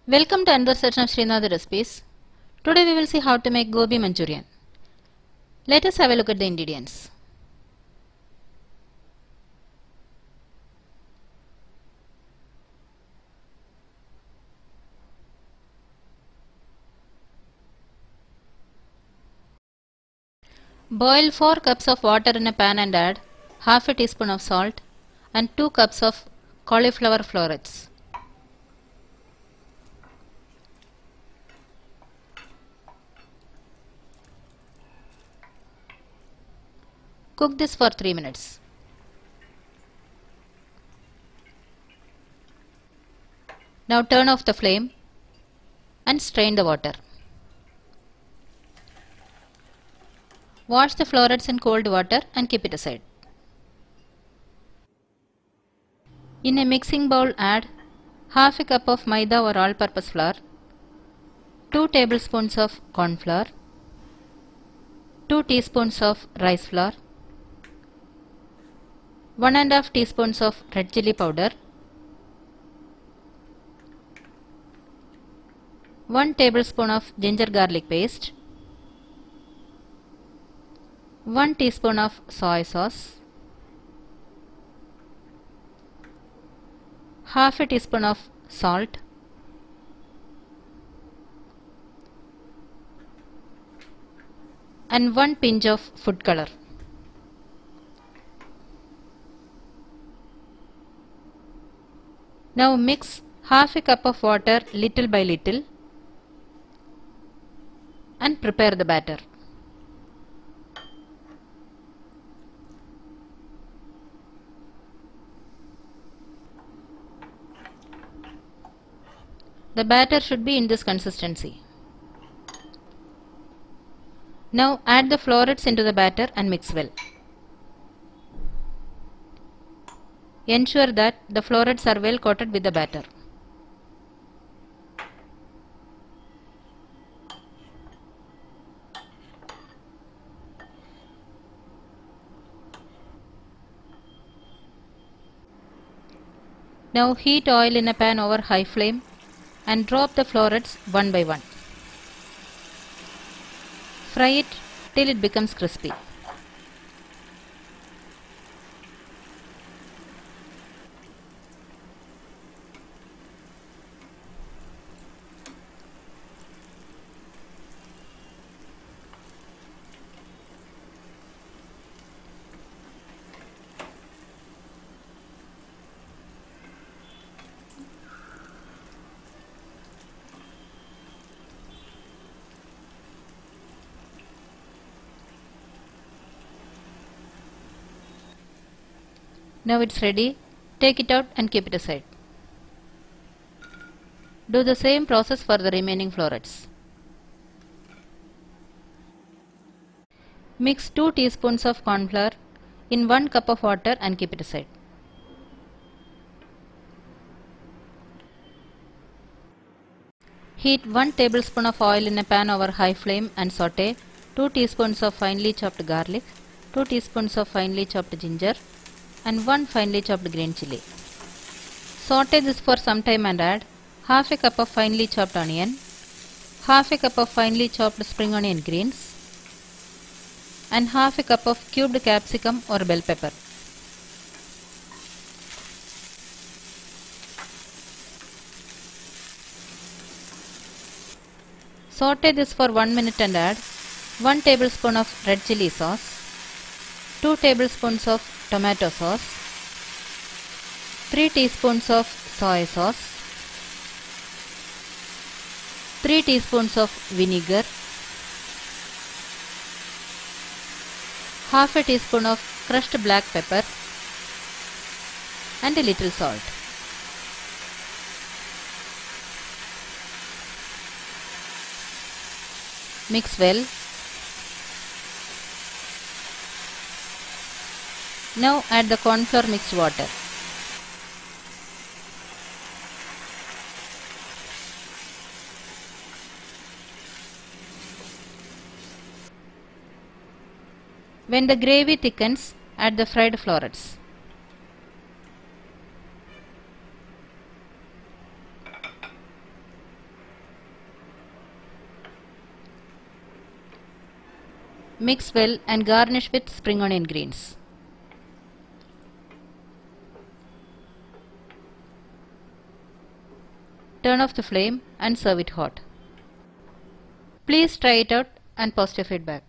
Welcome to another session of Sreenath recipes. Today we will see how to make Gobi Manchurian. Let us have a look at the ingredients. Boil 4 cups of water in a pan and add half a teaspoon of salt and 2 cups of cauliflower florets. Cook this for 3 minutes. Now turn off the flame and strain the water. Wash the florets in cold water and keep it aside. In a mixing bowl add half a cup of maida or all-purpose flour, 2 tablespoons of corn flour, 2 teaspoons of rice flour, 1½ teaspoons of red chilli powder, 1 tablespoon of ginger garlic paste, 1 teaspoon of soy sauce, half a teaspoon of salt, and 1 pinch of food color. Now mix half a cup of water little by little and prepare the batter. The batter should be in this consistency. Now add the florets into the batter and mix well. Ensure that the florets are well coated with the batter. Now heat oil in a pan over high flame and drop the florets one by one. Fry it till it becomes crispy. Now it's ready. Take it out and keep it aside. Do the same process for the remaining florets. Mix 2 teaspoons of corn flour in 1 cup of water and keep it aside. Heat 1 tablespoon of oil in a pan over high flame and saute 2 teaspoons of finely chopped garlic, 2 teaspoons of finely chopped ginger, and 1 finely chopped green chilli. Saute this for some time and add half a cup of finely chopped onion, half a cup of finely chopped spring onion greens, and half a cup of cubed capsicum or bell pepper. Saute this for 1 minute and add 1 tablespoon of red chilli sauce, 2 tablespoons of tomato sauce, 3 teaspoons of soy sauce, 3 teaspoons of vinegar, half a teaspoon of crushed black pepper, and a little salt. Mix well. Now add the corn flour mixed water. When the gravy thickens, add the fried florets. Mix well and garnish with spring onion greens. Turn off the flame and serve it hot. Please try it out and post your feedback.